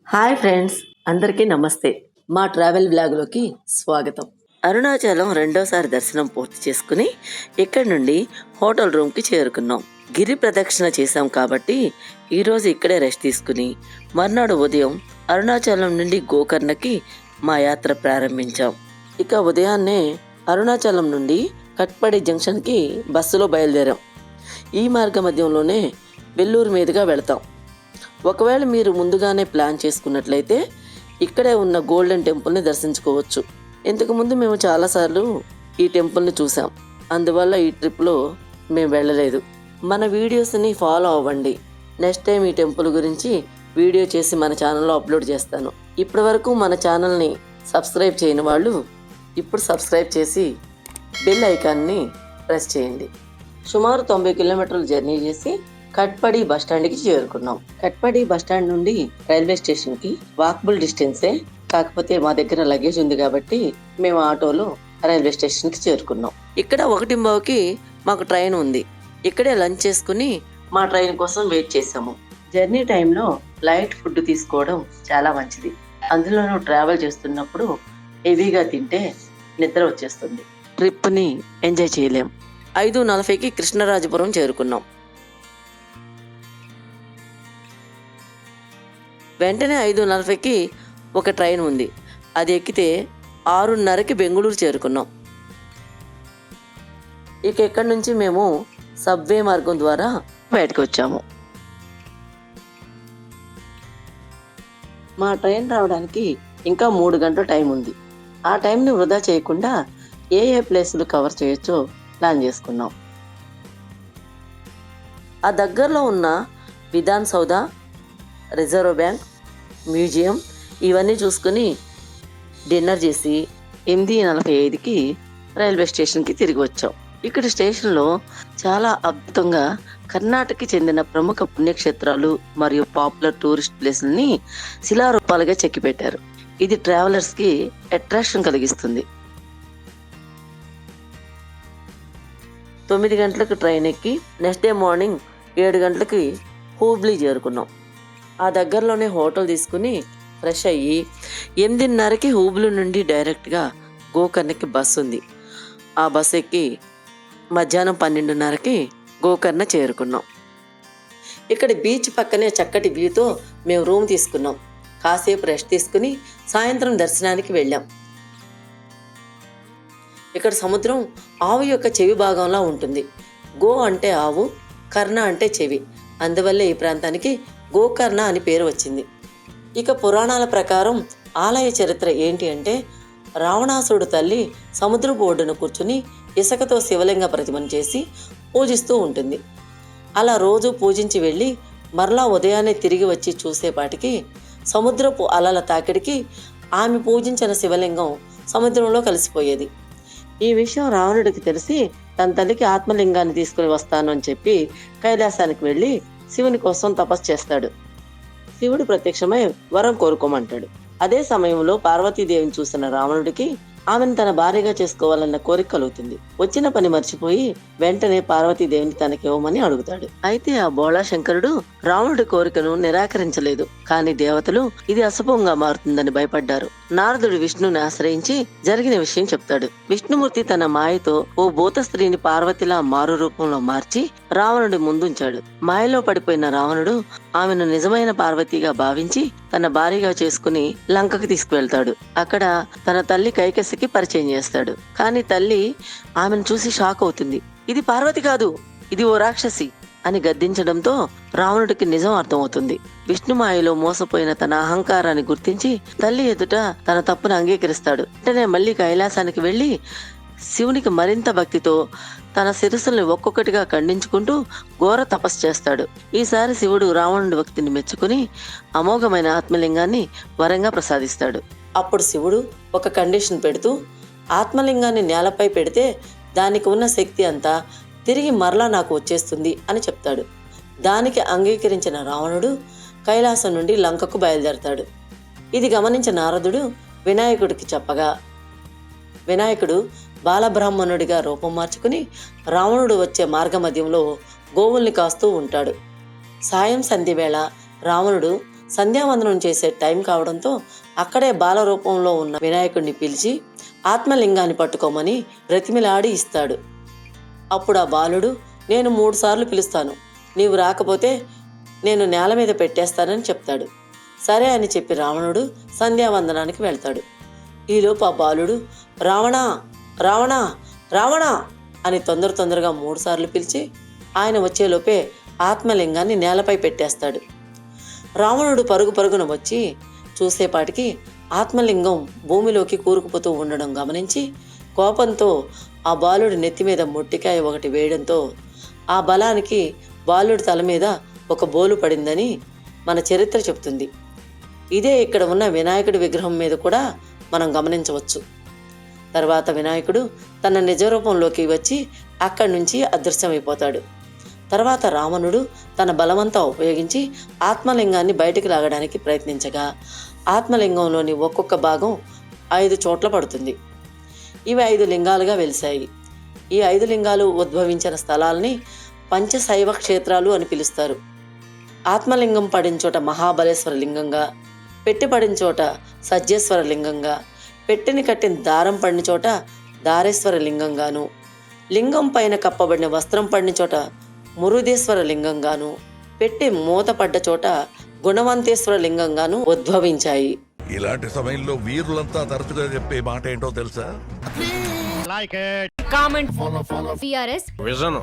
Hi friends, అందరికీ నమస్తే. మా ట్రావెల్ వ్లాగ్లోకి స్వాగతం. అరుణాచలం రెండోసారి దర్శనం పూర్తి చేసుకుని ఇక్కడి నుండి హోటల్ రూమ్కి చేరుకున్నాం. గిరి ప్రదక్షిణ చేశాం కాబట్టి ఈరోజు ఇక్కడే రెస్ట్ తీసుకుని మర్నాడు ఉదయం అరుణాచలం నుండి గోకర్ణకి మా యాత్ర ప్రారంభించాం. ఇక ఉదయాన్నే అరుణాచలం నుండి కట్పడి జంక్షన్కి బస్సులో బయలుదేరాం. ఈ మార్గ మధ్యంలోనే వెల్లూరు మీదుగా వెళతాం. ఒకవేళ మీరు ముందుగానే ప్లాన్ చేసుకున్నట్లయితే ఇక్కడే ఉన్న గోల్డెన్ టెంపుల్ని దర్శించుకోవచ్చు. ఇంతకుముందు మేము చాలాసార్లు ఈ టెంపుల్ని చూసాం, అందువల్ల ఈ ట్రిప్లో మేము వెళ్ళలేదు. మన వీడియోస్ని ఫాలో అవ్వండి. నెక్స్ట్ టైం ఈ టెంపుల్ గురించి వీడియో చేసి మన ఛానల్లో అప్లోడ్ చేస్తాను. ఇప్పటి వరకు మన ఛానల్ని సబ్స్క్రైబ్ చేయని వాళ్ళు ఇప్పుడు సబ్స్క్రైబ్ చేసి బెల్ ఐకాన్ని ప్రెస్ చేయండి. సుమారు 90 కిలోమీటర్లు జర్నీ చేసి కట్పడి బస్టాండ్కి చేరుకున్నాం. కట్పడి బస్టాండ్ నుండి రైల్వే స్టేషన్కి వాకబుల్ డిస్టెన్సే, కాకపోతే మా దగ్గర లగేజ్ ఉంది కాబట్టి మేము ఆటోలో రైల్వే స్టేషన్కి చేరుకున్నాం. ఇక్కడ 1:15కి మాకు ట్రైన్ ఉంది. ఇక్కడే లంచ్ చేసుకుని మా ట్రైన్ కోసం వెయిట్ చేసాము. జర్నీ టైంలో లైట్ ఫుడ్ తీసుకోవడం చాలా మంచిది. అందులోనూ ట్రావెల్ చేస్తున్నప్పుడు హెవీగా తింటే నిద్ర వచ్చేస్తుంది, ట్రిప్ని ఎంజాయ్ చేయలేం. 5:40కి కృష్ణరాజపురం చేరుకున్నాం. వెంటనే 5:40కి ఒక ట్రైన్ ఉంది, అది ఎక్కితే 6:30కి బెంగళూరు చేరుకున్నాం. ఇక ఎక్కడి నుంచి మేము సబ్వే మార్గం ద్వారా బయటకు వచ్చాము. మా ట్రైన్ రావడానికి ఇంకా 3 గంటల టైం ఉంది. ఆ టైంని వృధా చేయకుండా ఏ ప్లేసులు కవర్ చేయొచ్చో ప్లాన్ చేసుకున్నాం. ఆ దగ్గరలో ఉన్న Vidhan Soudha, reserve bank, museum ఇవన్నీ చూసుకుని డిన్నర్ చేసి 8:45కి రైల్వే స్టేషన్కి తిరిగి వచ్చాం. ఇక్కడ స్టేషన్లో చాలా అద్భుతంగా కర్ణాటకకి చెందిన ప్రముఖ పుణ్యక్షేత్రాలు మరియు పాపులర్ టూరిస్ట్ ప్లేస్లని శిలారూపాలుగా చెక్కిపెట్టారు. ఇది ట్రావెలర్స్కి అట్రాక్షన్ కలిగిస్తుంది. 9 గంటలకు ట్రైన్ ఎక్కి నెక్స్ట్ డే మార్నింగ్ 7 గంటలకి హూబ్లీ చేరుకున్నాం. ఆ దగ్గరలోనే హోటల్ తీసుకుని ఫ్రెష్ అయ్యి 8:30కి హూబ్లీ నుండి డైరెక్ట్గా గోకర్ణకి బస్సు ఉంది. ఆ బస్సు ఎక్కి మధ్యాహ్నం 12:30కి గోకర్ణ చేరుకున్నాం. ఇక్కడ బీచ్ పక్కనే చక్కటి వ్యూతో మేము రూమ్ తీసుకున్నాం. కాసేపు రెస్ట్ తీసుకుని సాయంత్రం దర్శనానికి వెళ్ళాం. ఇక్కడ సముద్రం ఆవు యొక్క చెవి భాగంలా ఉంటుంది. గో అంటే ఆవు, కర్ణ అంటే చెవి, అందువల్లే ఈ ప్రాంతానికి గోకర్ణ అని పేరు వచ్చింది. ఇక పురాణాల ప్రకారం ఆలయ చరిత్ర ఏంటి అంటే, రావణాసురుడు తల్లి సముద్రపు ఒడ్డున కూర్చుని ఇసుకతో శివలింగ ప్రతిమను చేసి పూజిస్తూ ఉంటుంది. అలా రోజు పూజించి వెళ్ళి మరలా ఉదయాన్నే తిరిగి వచ్చి చూసేపాటికి సముద్రపు అలల తాకిడికి ఆమె పూజించిన శివలింగం సముద్రంలో కలిసిపోయేది. ఈ విషయం రావణుడికి తెలిసి తన తల్లికి ఆత్మలింగాన్ని తీసుకుని వస్తాను అని చెప్పి కైలాసానికి వెళ్ళి శివుని కోసం తపస్సు చేస్తాడు. శివుడు ప్రత్యక్షమై వరం కోరుకోమంటాడు. అదే సమయంలో పార్వతీదేవిని చూసిన రావణుడికి ఆమెను తన భార్యగా చేసుకోవాలన్న కోరిక కలుగుతుంది. వచ్చిన పని మర్చిపోయి వెంటనే పార్వతీదేవిని తనకి ఇవ్వమని అడుగుతాడు. అయితే ఆ బోళా శంకరుడు రావణుడి కోరికను నిరాకరించలేదు. కానీ దేవతలు ఇది అశుభంగా మారుతుందని భయపడ్డారు. నారదుడు విష్ణుని ఆశ్రయించి జరిగిన విషయం చెప్తాడు. విష్ణుమూర్తి తన మాయతో ఓ భూత స్త్రీని పార్వతిలా మారు రూపంలో మార్చి రావణుడి ముందుంచాడు. మాయలో పడిపోయిన రావణుడు ఆమెను నిజమైన పార్వతిగా భావించి తన భార్యగా చేసుకుని లంకకు తీసుకువెళ్తాడు. అక్కడ తన తల్లి కైకసికి పరిచయం చేస్తాడు. కానీ తల్లి ఆమెను చూసి షాక్ అవుతుంది. ఇది పార్వతి కాదు, ఇది ఓ రాక్షసి అని గద్దించడంతో రావణుడికి నిజం అర్థమవుతుంది. విష్ణుమాయలో మోసపోయిన తన అహంకారాన్ని గుర్తించి తల్లి ఎదుట తన తప్పును అంగీకరిస్తాడు. వెంటనే మళ్ళీ కైలాసానికి వెళ్లి శివునికి మరింత భక్తితో తన శిరస్సుల్ని ఒక్కొక్కటిగా ఖండించుకుంటూ ఘోర తపస్సు చేస్తాడు. ఈసారి శివుడు రావణుడి భక్తిని మెచ్చుకుని అమోఘమైన ఆత్మలింగాన్ని వరంగా ప్రసాదిస్తాడు. అప్పుడు శివుడు ఒక కండిషన్ పెడుతూ, ఆత్మలింగాన్ని నేలపై పెడితే దానికి ఉన్న శక్తి అంతా తిరిగి మరలా నాకు వచ్చేస్తుంది అని చెప్తాడు. దానికి అంగీకరించిన రావణుడు కైలాసం నుండి లంకకు బయలుదేరతాడు. ఇది గమనించిన నారదుడు వినాయకుడికి చెప్పగా వినాయకుడు బాలబ్రాహ్మణుడిగా రూపం మార్చుకుని రావణుడు వచ్చే మార్గమధ్యంలో గోవుల్ని కాస్తూ ఉంటాడు. సాయం సంధ్య వేళ రావణుడు సంధ్యావందనం చేసే టైం కావడంతో అక్కడే బాల రూపంలో ఉన్న వినాయకుడిని పిలిచి ఆత్మలింగాన్ని పట్టుకోమని బ్రతిమిలాడి ఇస్తాడు. అప్పుడు ఆ బాలుడు, నేను 3 సార్లు పిలుస్తాను, నీవు రాకపోతే నేను నేల మీద పెట్టేస్తానని చెప్తాడు. సరే అని చెప్పి రావణుడు సంధ్యావందనానికి వెళ్తాడు. ఈలోపు ఆ బాలుడు రావణా రావణా రావణా అని తొందరగా 3 సార్లు పిలిచి ఆయన వచ్చేలోపే ఆత్మలింగాన్ని నేలపై పెట్టేస్తాడు. రావణుడు పరుగున వచ్చి చూసేపాటికి ఆత్మలింగం భూమిలోకి కూరుకుపోతూ ఉండడం గమనించి కోపంతో ఆ బాలుడి నెత్తి మీద మొట్టికాయ ఒకటి వేయడంతో ఆ బలానికి బాలుడి తల మీద ఒక బోలు పడిందని మన చరిత్ర చెప్తుంది. ఇదే ఇక్కడ ఉన్న వినాయకుడి విగ్రహం మీద కూడా మనం గమనించవచ్చు. తర్వాత వినాయకుడు తన నిజరూపంలోకి వచ్చి అక్కడి నుంచి అదృశ్యమైపోతాడు. తర్వాత రావణుడు తన బలమంతా ఉపయోగించి ఆత్మలింగాన్ని బయటికి లాగడానికి ప్రయత్నించగా ఆత్మలింగంలోని ఒక్కొక్క భాగం 5 చోట్ల పడుతుంది. ఇవి 5 లింగాలుగా వెలిశాయి. ఈ 5 లింగాలు ఉద్భవించిన స్థలాల్ని పంచశైవ క్షేత్రాలు అని పిలుస్తారు. ఆత్మలింగం పడిన చోట మహాబలేశ్వర లింగంగా, పెట్టి పడిన చోట సజ్జేశ్వర లింగంగా, పెట్టెని కట్టిన దారం పడిన చోట దారేశ్వర లింగంగాను, లింగం పైన కప్పబడిన వస్త్రం పడిన చోట మురుదేశ్వర లింగంగాను, పెట్టి మూత పడ్డ చోట గుణవంతేశ్వర లింగంగాను ఉద్భవించాయి. ఇలాంటి సమయంలో వీరులంతా తరచుగా చెప్పే మాట ఏంటో తెలుసా? Comment, follow VRS. విజన్